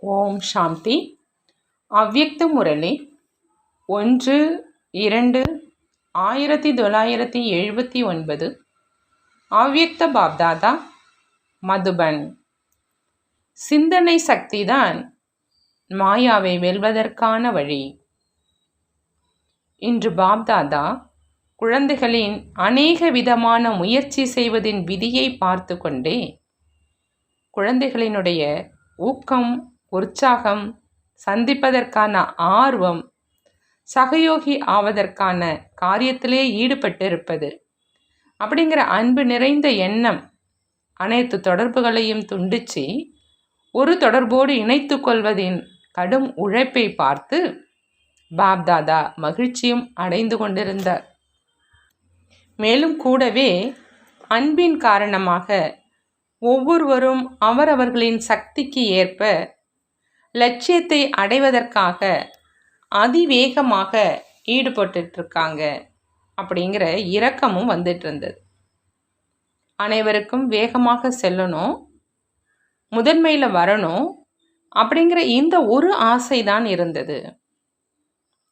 ஓம் சாந்தி. அவ்யக்த முரளி 1-2-1979. அவ்யக்த பாப்தாதா, மதுபன். சிந்தனை சக்திதான் மாயாவை வெல்வதற்கான வழி. இன்று பாப்தாதா குழந்தைகளின் அநேக விதமான முயற்சி செய்வதின் விதியை பார்த்து கொண்டே குழந்தைகளினுடைய ஊக்கம், உற்சாகம், சந்திப்பதற்கான ஆர்வம், சகயோகி ஆவதற்கான காரியத்திலே ஈடுபட்டிருப்பது அப்படிங்கிற அன்பு நிறைந்த எண்ணம் அனைத்து தொடர்புகளையும் துண்டிச்சு ஒரு தொடர்போடு இணைத்து கொள்வதின் கடும் உழைப்பை பார்த்து பாப்தாதா மகிழ்ச்சியும் அடைந்து கொண்டிருந்தார். மேலும் கூடவே அன்பின் காரணமாக ஒவ்வொருவரும் அவரவர்களின் சக்திக்கு ஏற்ப லட்சியத்தை அடைவதற்காக அதிவேகமாக ஈடுபட்டுருக்காங்க அப்படிங்கிற இரக்கமும் வந்துட்டு இருந்தது. அனைவருக்கும் வேகமாக செல்லணும், முதன்மையில் வரணும் அப்படிங்கிற இந்த ஒரு ஆசை தான் இருந்தது.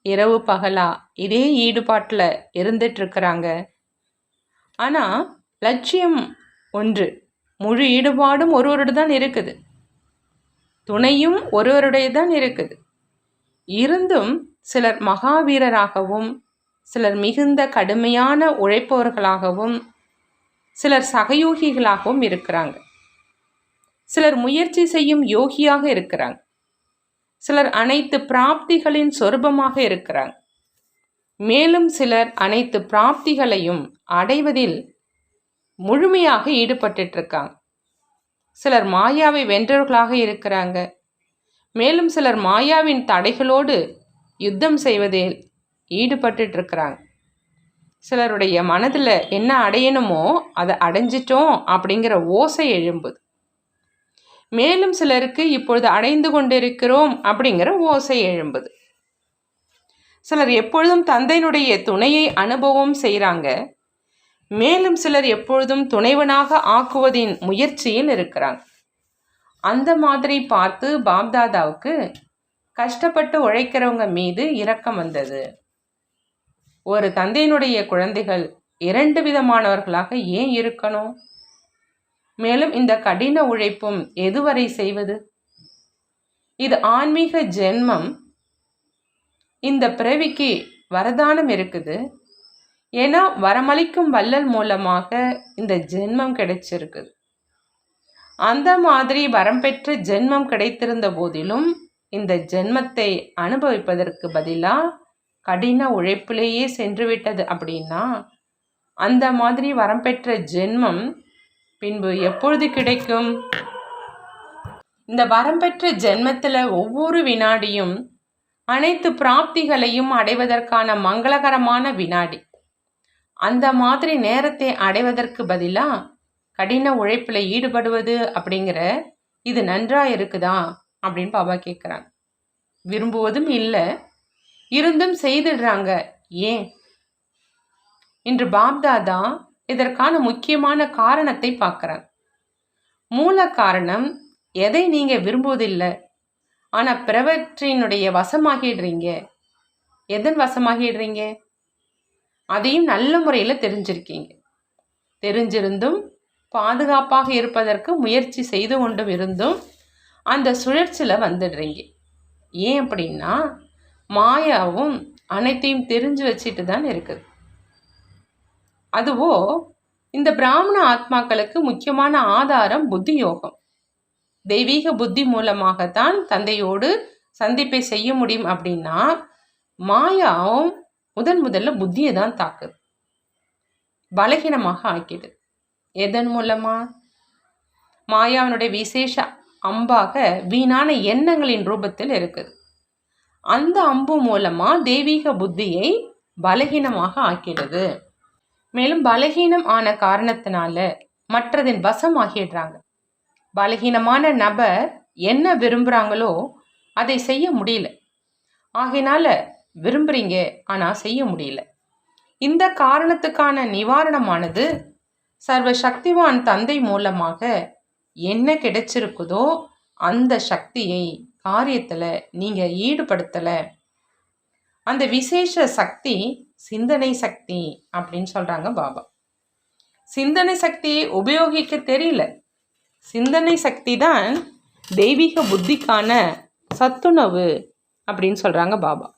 இரவு பகலா இதே ஈடுபாட்டில் இருந்துட்டுருக்கிறாங்க. ஆனால் லட்சியம் ஒன்று, முழு ஈடுபாடும் ஒருவருடைய தான் இருக்குது, துணையும் ஒருவருடைய தான் இருக்குது. இருந்தும் சிலர் மகாவீரராகவும், சிலர் மிகுந்த கடுமையான உழைப்பவர்களாகவும், சிலர் சகயோகிகளாகவும் இருக்கிறாங்க. சிலர் முயற்சி செய்யும் யோகியாக இருக்கிறாங்க. சிலர் அனைத்து பிராப்திகளின் சொரூபமாக இருக்கிறாங்க. மேலும் சிலர் அனைத்து பிராப்திகளையும் அடைவதில் முழுமையாக ஈடுபட்டு இருக்காங்க. சிலர் மாயாவை வென்றவர்களாக இருக்கிறாங்க. மேலும் சிலர் மாயாவின் தடைகளோடு யுத்தம் செய்வதில் ஈடுபட்டு இருக்கிறாங்க. சிலருடைய மனதில் என்ன அடையணுமோ அதை அடைஞ்சிட்டோம் அப்படிங்கிற ஓசை எழும்புது. மேலும் சிலருக்கு இப்பொழுது அடைந்து கொண்டிருக்கிறோம் அப்படிங்கிற ஓசை எழும்புது. சிலர் எப்பொழுதும் தந்தையினுடைய துணையை அனுபவம் செய்கிறாங்க. மேலும் சிலர் எப்பொழுதும் துணைவனாக ஆக்குவதின் முயற்சியில் இருக்கிறாங்க. அந்த மாதிரி பார்த்து பாப்தாதாவுக்கு கஷ்டப்பட்டு உழைக்கிறவங்க மீது இரக்கம் வந்தது. ஒரு தந்தையினுடைய குழந்தைகள் 2 விதமானவர்களாக ஏன் இருக்கணும்? மேலும் இந்த கடின உழைப்பும் எதுவரை செய்வது? இது ஆன்மீக ஜென்மம். இந்த பிறவிக்கு வரதானம் இருக்குது. ஏன்னா வரமளிக்கும் வள்ளல் மூலமாக இந்த ஜென்மம் கிடைச்சிருக்குது. அந்த மாதிரி வரம் பெற்ற ஜென்மம் கிடைத்திருந்த போதிலும் இந்த ஜென்மத்தை அனுபவிப்பதற்கு பதிலாக கடின உழைப்பிலேயே சென்று விட்டது. அப்படின்னா அந்த மாதிரி வரம் பெற்ற ஜென்மம் பின்பு எப்பொழுது கிடைக்கும்? இந்த வரம் பெற்ற ஜென்மத்தில் ஒவ்வொரு வினாடியும் அனைத்து பிராப்திகளையும் அடைவதற்கான மங்களகரமான வினாடி. அந்த மாதிரி நேரத்தை அடைவதற்கு பதிலாக கடின உழைப்பில் ஈடுபடுவது அப்படிங்கிற இது நன்றாக இருக்குதா அப்படின்னு பாபா கேட்குறாங்க. விரும்புவதும் இல்லை, இருந்தும் செய்துடுறாங்க. ஏன்? இன்று பாப்தாதா இதற்கான முக்கியமான காரணத்தை பார்க்குறாங்க. மூல காரணம், எதை நீங்கள் விரும்புவதில்லை ஆனால் பிறவற்றினுடைய வசமாகிடுறீங்க. எதன் வசமாகிடுறீங்க? அதையும் நல்ல முறையில் தெரிஞ்சிருக்கீங்க. தெரிஞ்சிருந்தும் பாதுகாப்பாக இருப்பதற்கு முயற்சி செய்து கொண்டும் இருந்தும் அந்த சுழற்சியில் வந்துடுறீங்க. ஏன் அப்படின்னா மாயாவும் அனைத்தையும் தெரிஞ்சு வச்சுட்டு தான் இருக்குது. அதுவோ இந்த பிராமண ஆத்மாக்களுக்கு முக்கியமான ஆதாரம் புத்தி யோகம். தெய்வீக புத்தி மூலமாகத்தான் தந்தையோடு சந்திப்பை செய்ய முடியும். அப்படின்னா மாயாவும் முதல்ல புத்தியை தான் தாக்குது, பலகீனமாக ஆக்கிடுது. எதன் மூலமா? மாயாவினுடைய விசேஷ அம்பாக வீணான எண்ணங்களின் ரூபத்தில் இருக்குது. அந்த அம்பு மூலமா தெய்வீக புத்தியை பலகீனமாக ஆக்கிடுது. மேலும் பலகீனம் ஆன காரணத்தினால மற்றதின் வசம் ஆகிடுறாங்க. பலகீனமான நபர் என்ன விரும்புகிறாங்களோ அதை செய்ய முடியல. ஆகையினால விரும்புகிறீங்க ஆனால் செய்ய முடியல. இந்த காரணத்துக்கான நிவாரணமானது சர்வ சக்திவான் தந்தை மூலமாக என்ன கிடைச்சிருக்குதோ அந்த சக்தியை காரியத்தில் நீங்கள் ஈடுபடுத்தலை, அந்த விசேஷ சக்தி சிந்தனை சக்தி அப்படின்னு சொல்கிறாங்க பாபா. சிந்தனை சக்தியை உபயோகிக்க தெரியல. சிந்தனை சக்தி தான் தெய்வீக புத்திக்கான சத்துணவு அப்படின்னு சொல்கிறாங்க பாபா.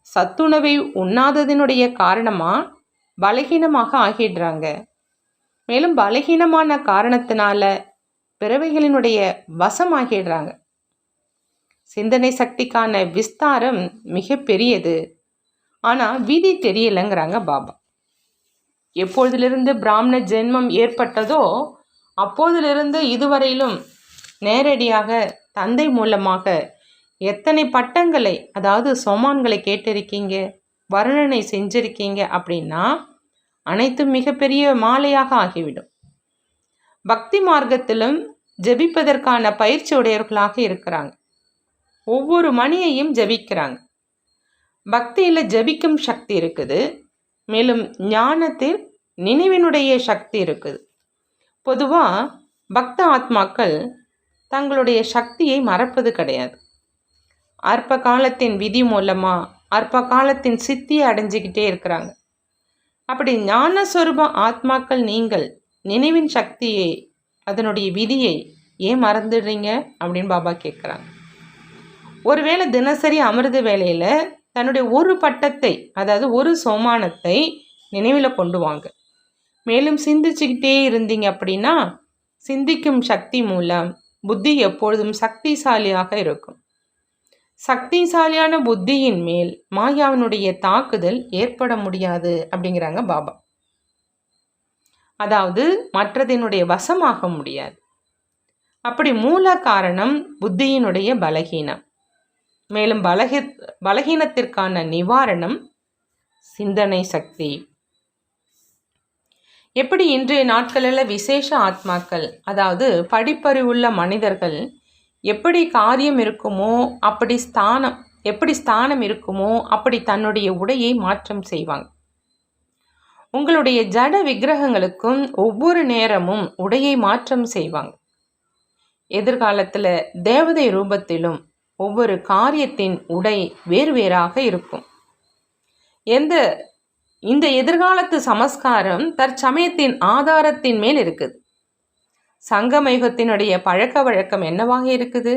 சத்துணவை உண்ணாததினுடைய காரணமாக பலகீனமாக ஆகிடுறாங்க. மேலும் பலகீனமான காரணத்தினால பிறவைகளினுடைய வசமாகிடுறாங்க. சிந்தனை சக்திக்கான விஸ்தாரம் மிக பெரியது. ஆனால் விதி தெரியலைங்கிறாங்க பாபா. எப்பொழுதிலிருந்து பிராமண ஜென்மம் ஏற்பட்டதோ அப்போதிலிருந்து இதுவரையிலும் நேரடியாக தந்தை மூலமாக எத்தனை பட்டங்களை, அதாவது சோமான்களை கேட்டிருக்கீங்க, வர்ணனை செஞ்சிருக்கீங்க அப்படின்னா அனைத்தும் மிகப்பெரிய மாலையாக ஆகிவிடும். பக்தி மார்க்கத்திலும் ஜெபிப்பதற்கான பயிற்சி உடையவர்களாக இருக்கிறாங்க. ஒவ்வொரு மணியையும் ஜெபிக்கிறாங்க. பக்தியில் ஜெபிக்கும் சக்தி இருக்குது. மேலும் ஞானத்தில் நினைவினுடைய சக்தி இருக்குது. பொதுவாக பக்த ஆத்மாக்கள் தங்களுடைய சக்தியை மறப்பது கிடையாது. அற்ப காலத்தின் விதி மூலமாக அற்ப காலத்தின் சித்தியை அடைஞ்சிக்கிட்டே இருக்கிறாங்க. அப்படி ஞானஸ்வரூப ஆத்மாக்கள் நீங்கள் நினைவின் சக்தியை, அதனுடைய விதியை ஏன் மறந்துடுறீங்க அப்படின்னு பாபா கேட்குறாங்க. ஒருவேளை தினசரி அமிர்த வேளையில் தன்னுடைய ஒரு பட்டத்தை, அதாவது ஒரு சோமானத்தை நினைவில் கொண்டு வாங்க. மேலும் சிந்திச்சுக்கிட்டே இருந்தீங்க அப்படின்னா சிந்திக்கும் சக்தி மூலம் புத்தி எப்பொழுதும் சக்திசாலியாக இருக்கும். சக்திசாலியான புத்தியின் மேல் மாயாவினுடைய தாக்குதல் ஏற்பட முடியாது அப்படிங்கிறாங்க பாபா. அதாவது மற்றதினுடைய வசமாக முடியாது. அப்படி மூல காரணம் புத்தியினுடைய பலகீனம். மேலும் பலகீனத்திற்கான நிவாரணம் சிந்தனை சக்தி. எப்படி இன்றைய நாட்களில் விசேஷ ஆத்மாக்கள், அதாவது படிப்பறிவுள்ள மனிதர்கள் எப்படி காரியம் இருக்குமோ எப்படி ஸ்தானம் இருக்குமோ அப்படி தன்னுடைய உடையை மாற்றம் செய்வாங்க. உங்களுடைய ஜட விக்கிரகங்களுக்கும் ஒவ்வொரு நேரமும் உடையை மாற்றம் செய்வாங்க. எதிர்காலத்தில் தேவதை ரூபத்திலும் ஒவ்வொரு காரியத்தின் உடை வேறு வேறாக இருக்கும். இந்த எதிர்காலத்து சமஸ்காரம் தற்சமயத்தின் ஆதாரத்தின் மேல் இருக்குது. சங்கமயுகத்தினுடைய பழக்க வழக்கம் என்னவாக இருக்குது?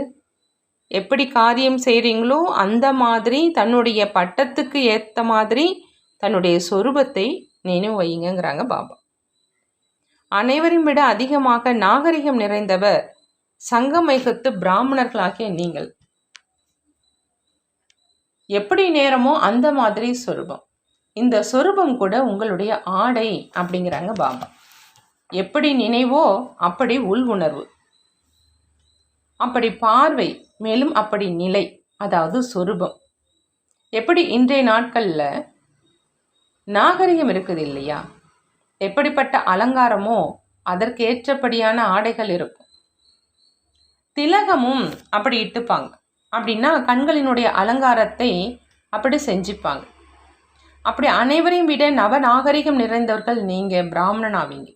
எப்படி காரியம் செய்கிறீங்களோ அந்த மாதிரி தன்னுடைய பட்டத்துக்கு ஏற்ற மாதிரி தன்னுடைய சொரூபத்தை நினைவு வையுங்கிறாங்க பாபா. அனைவரையும் விட அதிகமாக நாகரிகம் நிறைந்தவர் சங்கமயுகத்து பிராமணர்களாகிய நீங்கள். எப்படி நேரமோ அந்த மாதிரி சொரூபம். இந்த சொரூபம் கூட உங்களுடைய ஆடை அப்படிங்கிறாங்க பாபா. எப்படி நினைவோ அப்படி உள் உணர்வு, அப்படி பார்வை, மேலும் அப்படி நிலை, அதாவது சொரூபம். எப்படி இன்றைய நாட்களில் நாகரிகம் இருக்குது இல்லையா, எப்படிப்பட்ட அலங்காரமோ அதற்கு ஏற்றபடியான ஆடைகள் இருக்கும். திலகமும் அப்படி இட்டுப்பாங்க. அப்படின்னா கண்களினுடைய அலங்காரத்தை அப்படி செஞ்சுப்பாங்க. அப்படி அனைவரையும் விட நவநாகரிகம் நிறைந்தவர்கள் நீங்கள் பிராமணன் ஆவீங்க.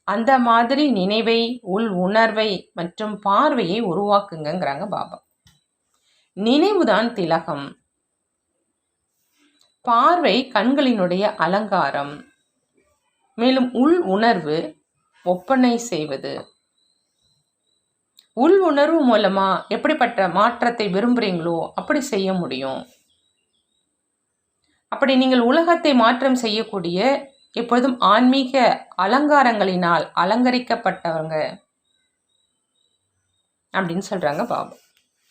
அந்த மாதிரி நினைவை, உள் உணர்வை மற்றும் பார்வையை உருவாக்குங்கிறாங்க பாபா. நினைவுதான் திலகம், பார்வை கண்களினுடைய அலங்காரம், மேலும் உள் உணர்வு ஒப்பனை செய்வது. உள் உணர்வு மூலமா எப்படிப்பட்ட மாற்றத்தை விரும்புகிறீங்களோ அப்படி செய்ய முடியும். அப்படி நீங்கள் உலகத்தை மாற்றம் செய்யக்கூடிய எப்பொழுதும் ஆன்மீக அலங்காரங்களினால் அலங்கரிக்கப்பட்டவங்க அப்படின்னு சொல்றாங்க பாபா.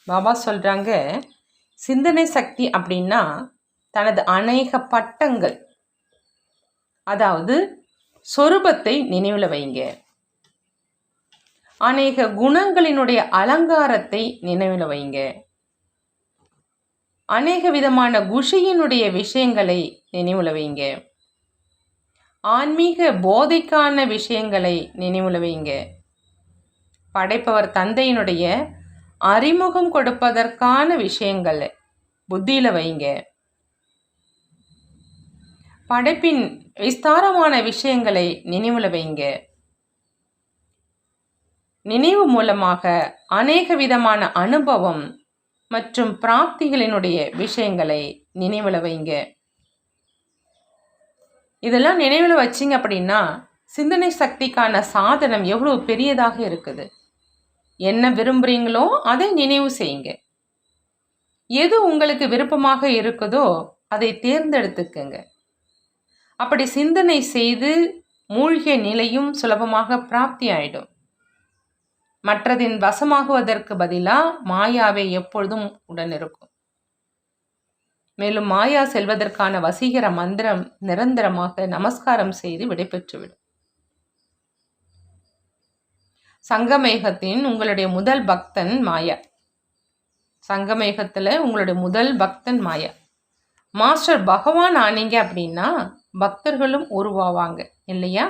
பாபா சொல்றாங்க, சிந்தனை சக்தி அப்படின்னா தனது அநேக பட்டங்கள், அதாவது சொரூபத்தை நினைவில் வைங்க. அநேக குணங்களினுடைய அலங்காரத்தை நினைவில் வைங்க. அநேக விதமான குஷியினுடைய விஷயங்களை நினைவில் வைங்க. ஆன்மீக போதைக்கான விஷயங்களை நினைவில் வைங்க. படைப்பவர் தந்தையினுடைய அறிமுகம் கொடுப்பதற்கான விஷயங்களை புத்தியில் வைங்க. படைப்பின் விஸ்தாரமான விஷயங்களை நினைவில் வைங்க. நினைவு மூலமாக அநேக விதமான அனுபவம் மற்றும் பிராப்திகளினுடைய விஷயங்களை நினைவில் வைங்க. இதெல்லாம் நினைவில் வச்சிங்க அப்படின்னா சிந்தனை சக்திக்கான சாதனம் எவ்வளோ பெரியதாக இருக்குது. என்ன விரும்புகிறீங்களோ அதை நினைவு செய்யுங்க. எது உங்களுக்கு விருப்பமாக இருக்குதோ அதை தேர்ந்தெடுத்துக்கங்க. அப்படி சிந்தனை செய்து மூழ்கிய நிலையும் சுலபமாக பிராப்தி ஆயிடும். மற்றதின் வசமாகுவதற்கு பதிலாக மாயாவை எப்பொழுதும் உடன் இருக்கும். மேலும் மாயா செல்வதற்கான வசீகர மந்திரம் நிரந்தரமாக நமஸ்காரம் செய்து விடைபெற்றுவிடும். சங்கமேகத்தின் உங்களுடைய முதல் பக்தன் மாயா. சங்கமேகத்தில் உங்களுடைய முதல் பக்தன் மாயா. மாஸ்டர் பகவான் ஆனீங்க அப்படின்னா பக்தர்களும் உருவாவாங்க இல்லையா?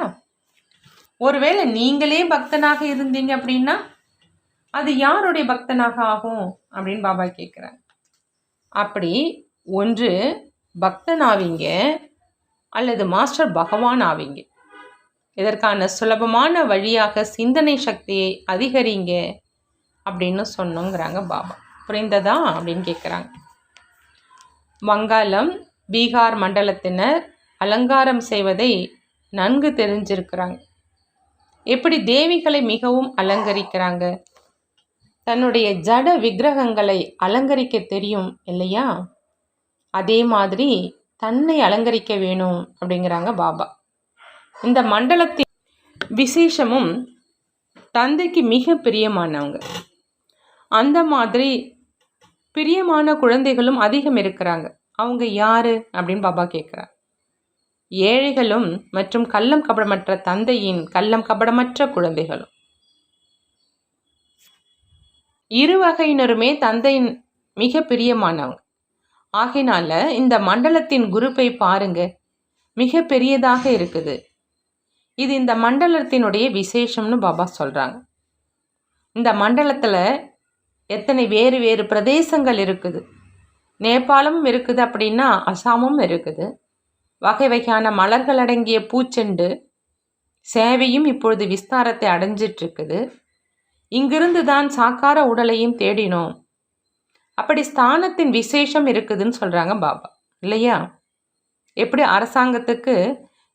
ஒருவேளை நீங்களே பக்தனாக இருந்தீங்க அப்படின்னா அது யாருடைய பக்தனாக ஆகும் அப்படின்னு பாபா கேட்குறாங்க. அப்படி ஒன்று பக்தன் ஆவீங்க அல்லது மாஸ்டர் பகவான் ஆவீங்க. இதற்கான சுலபமான வழியாக சிந்தனை சக்தியை அதிகரிங்க அப்படின்னு சொன்னோங்கிறாங்க பாபா. புரிந்ததா அப்படின்னு கேட்குறாங்க. வங்காளம், பீகார் மண்டலத்தினர் அலங்காரம் செய்வதை நன்கு தெரிஞ்சிருக்கிறாங்க. எப்படி தேவிகளை மிகவும் அலங்கரிக்கிறாங்க. தன்னுடைய ஜட விக்கிரகங்களை அலங்கரிக்க தெரியும் இல்லையா? அதே மாதிரி தன்னை அலங்கரிக்க வேணும் அப்படிங்கிறாங்க பாபா. இந்த மண்டலத்தின் விசேஷமும் தந்தைக்கு மிக பிரியமானவங்க. அந்த மாதிரி பிரியமான குழந்தைகளும் அதிகம் இருக்கிறாங்க. அவங்க யாரு அப்படின்னு பாபா கேட்குறார். ஏழைகளும் மற்றும் கள்ளம் கபடமற்ற தந்தையின் கள்ளம் கபடமற்ற குழந்தைகளும். இரு வகையினருமே தந்தையின் மிக பிரியமானவங்க. ஆகினால இந்த மண்டலத்தின் குரூப்பை பாருங்க, மிக பெரியதாக இருக்குது. இது இந்த மண்டலத்தினுடைய விசேஷம்னு பாபா சொல்கிறாங்க. இந்த மண்டலத்தில் எத்தனை வேறு வேறு பிரதேசங்கள் இருக்குது. நேபாளமும் இருக்குது அப்படின்னா அசாமும் இருக்குது. வகை வகையான மலர்கள் அடங்கிய பூச்செண்டு சேவையும் இப்பொழுது விஸ்தாரத்தை அடைஞ்சிட்ருக்குது. இங்கிருந்து தான் சாக்கார உடலையும் தேடினோம். அப்படி ஸ்தானத்தின் விசேஷம் இருக்குதுன்னு சொல்கிறாங்க பாபா இல்லையா? எப்படி அரசாங்கத்துக்கு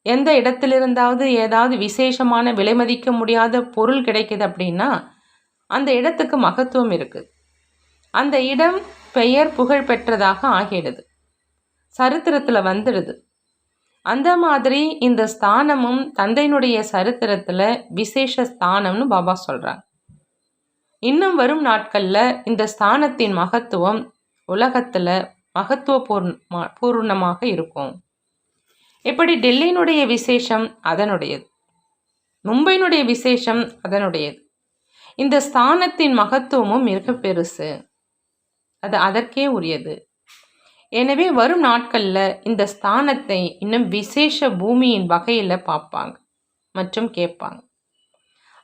எந்த இடத்திலிருந்தாவது ஏதாவது விசேஷமான விலை மதிக்க முடியாத பொருள் கிடைக்குது அப்படின்னா அந்த இடத்துக்கு மகத்துவம் இருக்குது. அந்த இடம் பெயர் புகழ் பெற்றதாக ஆகிடுது, சரித்திரத்தில் வந்துடுது. அந்த மாதிரி இந்த ஸ்தானமும் தந்தையினுடைய சரித்திரத்தில் விசேஷ ஸ்தானம்னு பாபா சொல்கிறாங்க. இன்னும் வரும் நாட்களில் இந்த ஸ்தானத்தின் மகத்துவம் உலகத்தில் பூர்ணமாக இருக்கும். எப்படி டெல்லியினுடைய விசேஷம் அதனுடையது, மும்பையினுடைய விசேஷம் அதனுடையது. இந்த ஸ்தானத்தின் மகத்துவமும் மிக பெருசு, அது அதற்கே உரியது. எனவே வரும் நாட்களில் இந்த ஸ்தானத்தை இன்னும் விசேஷ பூமியின் வகையில் பார்ப்பாங்க மற்றும் கேட்பாங்க.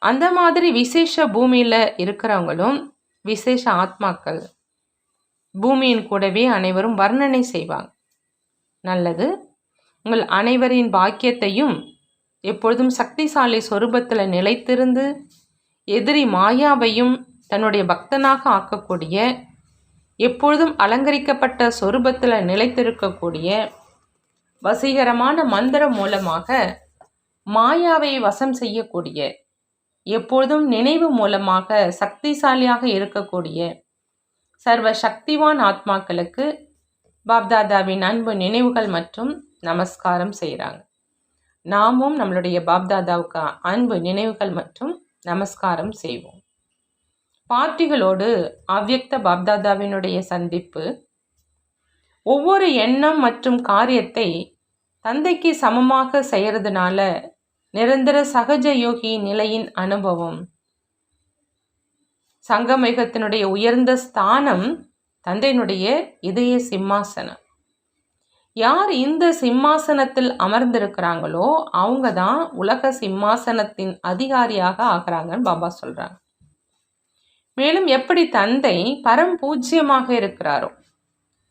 அந்த மாதிரி விசேஷ பூமியில் இருக்கிறவங்களும் விசேஷ ஆத்மாக்கள் பூமியின் கூடவே அனைவரும் வர்ணனை செய்வாங்க. நல்லது. உங்கள் அனைவரின் பாக்கியத்தையும் எப்பொழுதும் சக்திசாலி சொரூபத்தில் நிலைத்திருந்து எதிரி மாயாவையும் தன்னுடைய பக்தனாக ஆக்கக்கூடிய, எப்பொழுதும் அலங்கரிக்கப்பட்ட சொரூபத்தில் நிலைத்திருக்கக்கூடிய வசீகரமான மந்திரம் மூலமாக மாயாவை வசம் செய்யக்கூடிய, எப்பொழுதும் நினைவு மூலமாக சக்திசாலியாக இருக்கக்கூடிய சர்வ சக்திவான் ஆத்மாக்களுக்கு பாப்தாதாவின் அன்பு நினைவுகள் மற்றும் நமஸ்காரம் செய்கிறாங்க. நாமும் நம்மளுடைய பாப்தாதாவுக்கு அன்பு நினைவுகள் மற்றும் நமஸ்காரம் செய்வோம். பார்ட்டிகளோடு அவ்யக்த பாப்தாதாவினுடைய சந்திப்பு. ஒவ்வொரு எண்ணம் மற்றும் காரியத்தை தந்தைக்கு சமமாக செய்கிறதுனால நிரந்தர சகஜ யோகி நிலையின் அனுபவம். சங்கமயுகத்தினுடைய உயர்ந்த ஸ்தானம் தந்தையினுடைய இதய சிம்மாசனம். யார் இந்த சிம்மாசனத்தில் அமர்ந்திருக்கிறாங்களோ அவங்க தான் உலக சிம்மாசனத்தின் அதிகாரியாக ஆகிறாங்கன்னு பாபா சொல்கிறாங்க. மேலும் எப்படி தந்தை பரம் பூஜ்யமாக இருக்கிறாரோ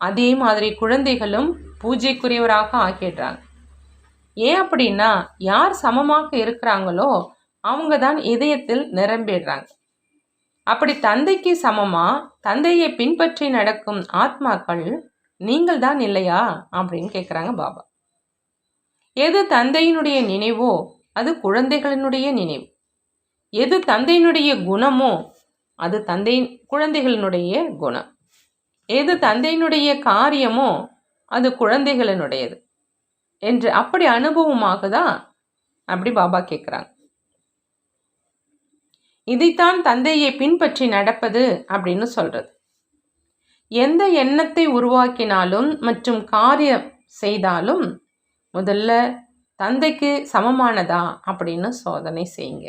அதே மாதிரி குழந்தைகளும் பூஜைக்குரியவராக ஆக்கிடுறாங்க. ஏன் அப்படின்னா யார் சமமாக இருக்கிறாங்களோ அவங்க தான் இதயத்தில் நிரம்பிடுறாங்க. அப்படி தந்தைக்கு சமமா தந்தையை பின்பற்றி நடக்கும் ஆத்மாக்கள் நீங்கள் தான் இல்லையா அப்படின்னு கேட்குறாங்க பாபா. எது தந்தையினுடைய நினைவோ அது குழந்தைகளினுடைய நினைவு. எது தந்தையினுடைய குணமோ அது குழந்தைகளினுடைய குணம். எது தந்தையினுடைய காரியமோ அது குழந்தைகளினுடையது என்று அப்படி அனுபவமாகுதா அப்படி பாபா கேட்குறாங்க. இதைத்தான் தந்தையை பின்பற்றி நடப்பது அப்படின்னு சொல்றது. எந்த எண்ணத்தை உருவாக்கினாலும் மற்றும் காரியம் செய்தாலும் முதல்ல தந்தைக்கு சமமானதா அப்படின்னு சோதனை செய்யுங்க.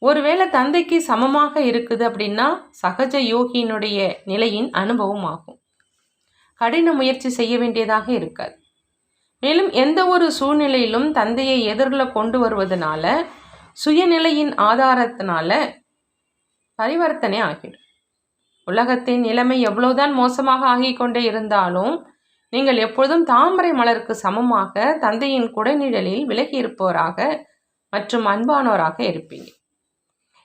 ஒருவேளை தந்தைக்கு சமமாக இருக்குது அப்படின்னா சகஜ யோகியினுடைய நிலையின் அனுபவம் ஆகும். கடின முயற்சி செய்ய வேண்டியதாக இருக்காது. மேலும் எந்த ஒரு சூழ்நிலையிலும் தந்தையை எதிரில் கொண்டு வருவதனால சுயநிலையின் ஆதாரத்தினால பரிவர்த்தனை ஆகிடும். உலகத்தின் நிலைமை எவ்வளவுதான் மோசமாக ஆகிக்கொண்டே இருந்தாலும் நீங்கள் எப்பொழுதும் தாமரை மலருக்கு சமமாக தந்தையின் குடைநிழலில் விலகி இருப்பவராக மற்றும் அன்பானோராக இருப்பீங்க.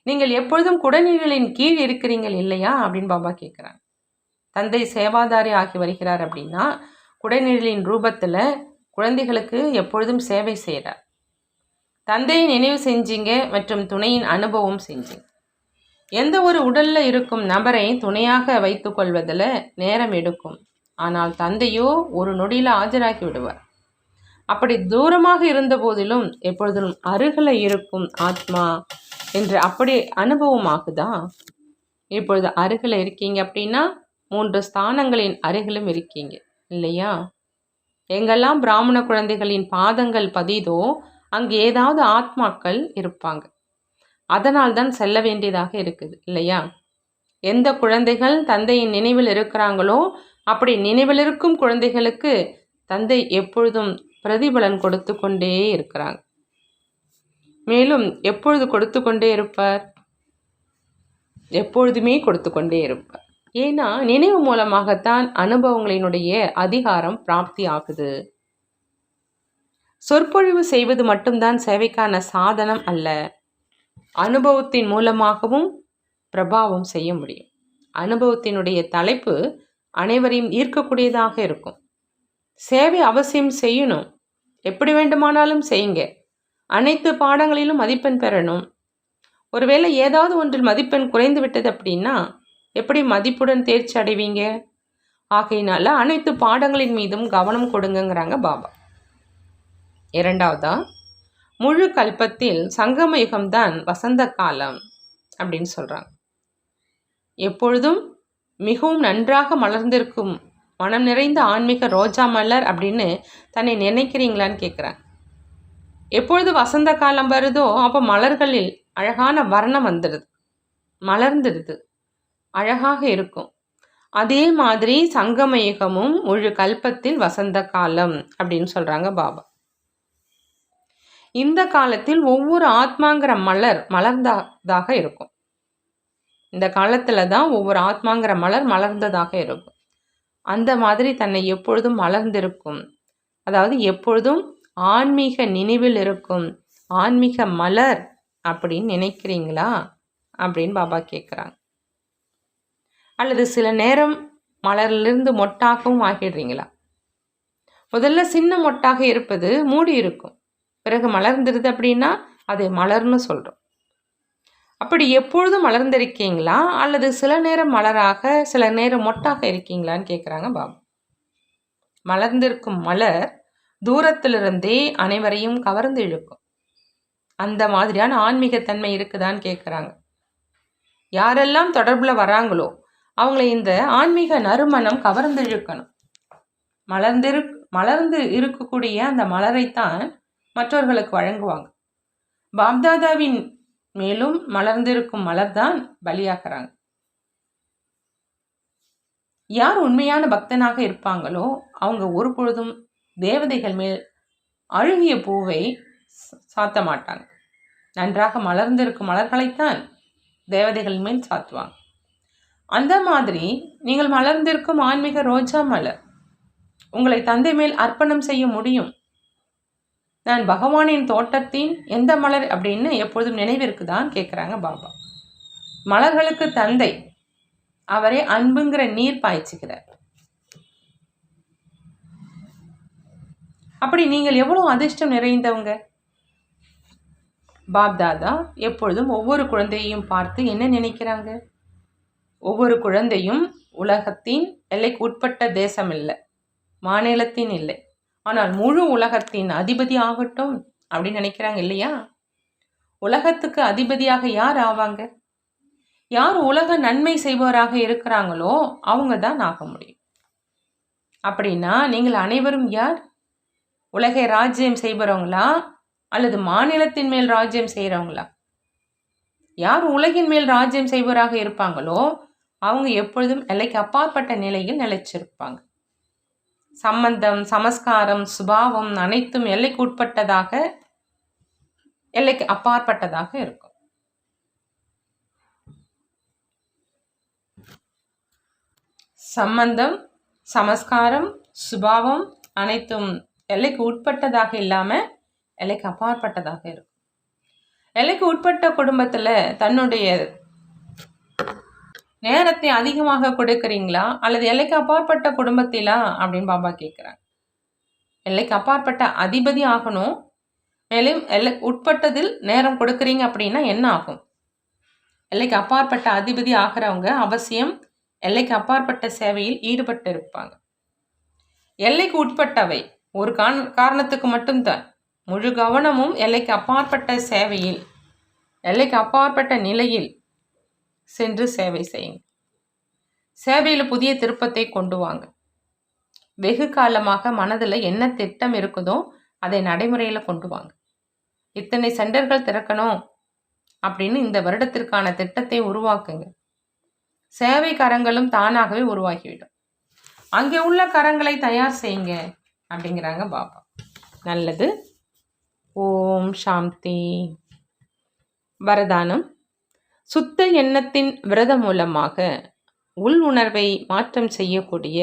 நீங்கள் எப்பொழுதும் குடைநிழலின் கீழ் இருக்கிறீங்கள் இல்லையா அப்படின்னு பாபா கேட்குறாங்க. தந்தை சேவாதாரி ஆகி வருகிறார் அப்படின்னா குடைநிழலின் ரூபத்தில் குழந்தைகளுக்கு எப்பொழுதும் சேவை செய்கிறார். தந்தையை நினைவு செஞ்சீங்க மற்றும் துணையின் அனுபவம் செஞ்சீங்க. எந்த ஒரு உடலில் இருக்கும் நபரை துணையாக வைத்து கொள்வதில் நேரம் எடுக்கும். ஆனால் தந்தையோ ஒரு நொடியில் ஆஜராகி விடுவார். அப்படி தூரமாக இருந்த போதிலும் எப்பொழுதும் அருகில் இருக்கும் ஆத்மா என்று அப்படி அனுபவமாகுதா? இப்பொழுது அருகில் இருக்கீங்க அப்படின்னா 3 ஸ்தானங்களின் அருகிலும் இருக்கீங்க இல்லையா? எங்கெல்லாம் பிராமண குழந்தைகளின் பாதங்கள் பதிதோ அங்கு ஏதாவது ஆத்மாக்கள் இருப்பாங்க. அதனால் தான் செல்ல வேண்டியதாக இருக்குது இல்லையா? எந்த குழந்தைகள் தந்தையின் நினைவில் இருக்கிறாங்களோ அப்படி நினைவில் இருக்கும் குழந்தைகளுக்கு தந்தை எப்பொழுதும் பிரதிபலன் கொடுத்து கொண்டே இருக்கிறாங்க. மேலும் எப்பொழுது கொடுத்து கொண்டே இருப்பார்? எப்பொழுதுமே கொடுத்து கொண்டே இருப்பார். ஏன்னா நினைவு மூலமாகத்தான் அனுபவங்களினுடைய அதிகாரம் பிராப்தி ஆகுது. சொற்பொழிவு செய்வது மட்டும்தான் சேவைக்கான சாதனம் அல்ல. அனுபவத்தின் மூலமாகவும் பிரபாவம் செய்ய முடியும். அனுபவத்தினுடைய தலைப்பு அனைவரையும் ஈர்க்கக்கூடியதாக இருக்கும். சேவை அவசியம் செய்யணும். எப்படி வேண்டுமானாலும் செய்யுங்க. அனைத்து பாடங்களிலும் மதிப்பெண் பெறணும். ஒருவேளை ஏதாவது ஒன்றில் மதிப்பெண் குறைந்து விட்டது அப்படின்னா எப்படி மதிப்புடன் தேர்ச்சி அடைவீங்க? ஆகையினால அனைத்து பாடங்களின் மீதும் கவனம் கொடுங்கிறாங்க பாபா. இரண்டாவதா, முழு கல்பத்தில் சங்கம யுகம்தான் வசந்த காலம் அப்படின்னு சொல்கிறாங்க. எப்பொழுதும் மிகவும் நன்றாக மலர்ந்திருக்கும் மனம் நிறைந்த ஆன்மீக ரோஜா மலர் அப்படின்னு தன்னை நினைக்கிறீங்களான்னு கேட்குறாங்க. எப்பொழுது வசந்த காலம் வருதோ அப்போ மலர்களில் அழகான வர்ணம் வந்துடுது, மலர்ந்துடுது, அழகாக இருக்கும். அதே மாதிரி சங்கம யுகமும் முழு கல்பத்தில் வசந்த காலம் அப்படின்னு சொல்கிறாங்க பாபா. இந்த காலத்தில் ஒவ்வொரு ஆத்மாங்கிற மலர் மலர்ந்ததாக இருக்கும். இந்த காலத்தில் தான் ஒவ்வொரு ஆத்மாங்கிற மலர் மலர்ந்ததாக இருக்கும். அந்த மாதிரி தன்னை எப்பொழுதும் மலர்ந்திருக்கும், அதாவது எப்பொழுதும் ஆன்மீக நினைவில் இருக்கும் ஆன்மீக மலர் அப்படின்னு நினைக்கிறீங்களா அப்படின்னு பாபா கேட்குறாங்க. அல்லது சில நேரம் மலரிலிருந்து மொட்டாகவும் ஆகிடுறீங்களா? முதல்ல சின்ன மொட்டாக இருப்பது மூடி இருக்கும், பிறகு மலர்ந்துருது அப்படின்னா அது மலர்னு சொல்கிறோம். அப்படி எப்பொழுதும் மலர்ந்திருக்கீங்களா அல்லது சில நேரம் மலராக சில நேரம் மொட்டாக இருக்கீங்களான்னு கேட்குறாங்க பாபா. மலர்ந்திருக்கும் மலர் தூரத்திலிருந்தே அனைவரையும் கவர்ந்து இழுக்கும். அந்த மாதிரியான ஆன்மீகத்தன்மை இருக்குதான்னு கேட்குறாங்க. யாரெல்லாம் தொடர்பில் வராங்களோ அவங்கள இந்த ஆன்மீக நறுமணம் கவர்ந்து இழுக்கணும். மலர்ந்து இருக்கக்கூடிய அந்த மலரைத்தான் மற்றவர்களுக்கு வழங்குவாங்க. பாப்தாதாவின் மேலும் மலர்ந்திருக்கும் மலர்தான் பலியாகிறாங்க. யார் உண்மையான பக்தனாக இருப்பாங்களோ அவங்க ஒரு பொழுதும் தேவதைகள் மேல் அழுகிய பூவை சாத்த மாட்டாங்க. நன்றாக மலர்ந்திருக்கும் மலர்களைத்தான் தேவதைகள் மேல் சாத்துவாங்க. அந்த மாதிரி நீங்கள் மலர்ந்திருக்கும் ஆன்மீக ரோஜா மலர் உங்களை தந்தை மேல் அர்ப்பணம் செய்ய முடியும். நான் பகவானின் தோட்டத்தின் எந்த மலர் அப்படின்னு எப்பொழுதும் நினைவிற்குதான் கேட்குறாங்க பாபா. மலர்களுக்கு தந்தை, அவரே அன்புங்கிற நீர் பாய்ச்சுகிறார். அப்படி நீங்கள் எவ்வளவு அதிர்ஷ்டம் நிறைந்தவங்க. பாப்தாதா எப்பொழுதும் ஒவ்வொரு குழந்தையையும் பார்த்து என்ன நினைக்கிறாங்க? ஒவ்வொரு குழந்தையும் உலகத்தின் எல்லைக்கு உட்பட்ட தேசம் இல்லை, மாநிலத்தின் இல்லை, ஆனால் முழு உலகத்தின் அதிபதி ஆகட்டும் அப்படின்னு நினைக்கிறாங்க இல்லையா? உலகத்துக்கு அதிபதியாக யார் ஆவாங்க? யார் உலக நன்மை செய்பவராக இருக்கிறாங்களோ அவங்க தான் ஆக முடியும். அப்படின்னா நீங்கள் அனைவரும் யார்? உலகை ராஜ்யம் செய்பவங்களா அல்லது மாநிலத்தின் மேல் ராஜ்யம் செய்கிறவங்களா? யார் உலகின் மேல் ராஜ்யம் செய்பவராக இருப்பாங்களோ அவங்க எப்பொழுதும் எல்லைக்கு அப்பாற்பட்ட நிலையில் நிலைச்சிருப்பாங்க. சம்பந்தம், சமஸ்காரம், சுபாவம் அனைத்தும் எல்லைக்கு உட்பட்டதாக, எல்லைக்கு அப்பாற்பட்டதாக இருக்கும். சம்பந்தம், சமஸ்காரம், சுபாவம் அனைத்தும் எல்லைக்கு உட்பட்டதாக இல்லாமல் எல்லைக்கு அப்பாற்பட்டதாக இருக்கும். எல்லைக்கு உட்பட்ட குடும்பத்தில் தன்னுடைய நேரத்தை அதிகமாக கொடுக்குறீங்களா அல்லது எல்லைக்கு அப்பாற்பட்ட குடும்பத்திலா அப்படின்னு பாபா கேட்குறாங்க. எல்லைக்கு அப்பாற்பட்ட அதிபதி ஆகணும், மேலும் எல்லை உட்பட்டதில் நேரம் கொடுக்குறீங்க அப்படின்னா என்ன ஆகும்? எல்லைக்கு அப்பாற்பட்ட அதிபதி ஆகிறவங்க அவசியம் எல்லைக்கு அப்பாற்பட்ட சேவையில் ஈடுபட்டு இருப்பாங்க. எல்லைக்கு உட்பட்டவை ஒரு காரணத்துக்கு மட்டும்தான். முழு கவனமும் எல்லைக்கு அப்பாற்பட்ட சேவையில், எல்லைக்கு அப்பாற்பட்ட நிலையில் சென்று சேவை செய்யுங்க. சேவையில் புதிய திருப்பத்தை கொண்டு வாங்க. வெகு காலமாக மனதில் என்ன திட்டம் இருக்குதோ அதை நடைமுறையில் கொண்டு வாங்க. இத்தனை சென்டர்கள் திறக்கணும் அப்படின்னு இந்த வருடத்திற்கான திட்டத்தை உருவாக்குங்க. சேவை கரங்களும் தானாகவே உருவாகிவிடும். அங்கே உள்ள கரங்களை தயார் செய்யுங்க அப்படிங்கிறாங்க பாபா. நல்லது. ஓம் சாந்தி. வரதானம். சுத்த எண்ணத்தின் விரதம் மூலமாக உள் உணர்வை மாற்றம் செய்யக்கூடிய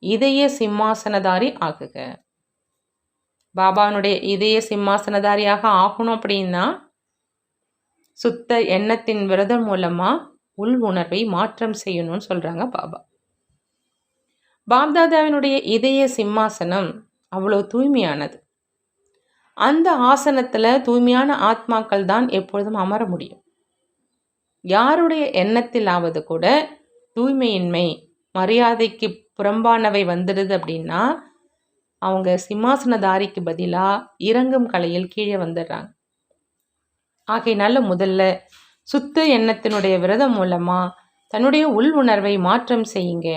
இதய சிம்மாசனதாரி ஆகுக. பாபானுடைய இதய சிம்மாசனதாரியாக ஆகணும் அப்படின்னா சுத்த எண்ணத்தின் விரதம் மூலமாக உள் உணர்வை மாற்றம் செய்யணும்னு சொல்கிறாங்க பாபா. பாப்தாதாவினுடைய இதய சிம்மாசனம் அவ்வளோ தூய்மையானது. அந்த ஆசனத்தில் தூய்மையான ஆத்மாக்கள் தான் எப்பொழுதும் அமர முடியும். யாருடைய எண்ணத்திலாவது கூட தூய்மையின்மை, மரியாதைக்கு புறம்பானவை வந்துடுது அப்படின்னா அவங்க சிம்மாசனதாரிக்கு பதிலாக இறங்கும் கலையில் கீழே வந்துடுறாங்க. ஆகையினால முதல்ல சுத்த எண்ணத்தினுடைய விரதம் மூலமாக தன்னுடைய உள் உணர்வை மாற்றம் செய்யுங்க.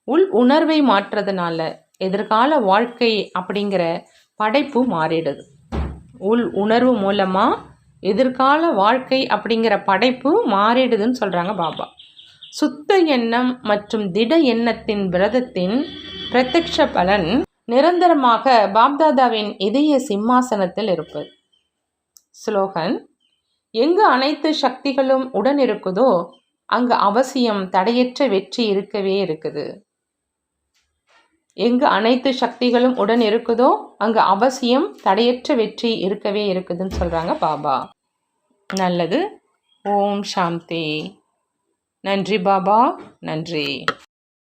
உள் உணர்வை மாற்றுறதுனால எதிர்கால வாழ்க்கை அப்படிங்கிற படைப்பு மாறிடுது. உள் உணர்வு மூலமாக எதிர்கால வாழ்க்கை அப்படிங்கிற படைப்பு மாறிடுதுன்னு சொல்கிறாங்க பாபா. சுத்த எண்ணம் மற்றும் திட எண்ணத்தின் விரதத்தின் பிரத்யக்ஷ பலன் நிரந்தரமாக பாப்தாதாவின் இதய சிம்மாசனத்தில் இருப்பது. ஸ்லோகன். எங்கு அனைத்து சக்திகளும் உடன் இருக்குதோ அங்கு அவசியம் தடையற்ற வெற்றி இருக்கவே இருக்குது. எங்கு அனைத்து சக்திகளும் உடன் இருக்குதோ அங்கு அவசியம் தடையற்ற வெற்றி இருக்கவே இருக்குதுன்னு சொல்கிறாங்க பாபா. நல்லது. ஓம் சாந்தி. நன்றி பாபா, நன்றி.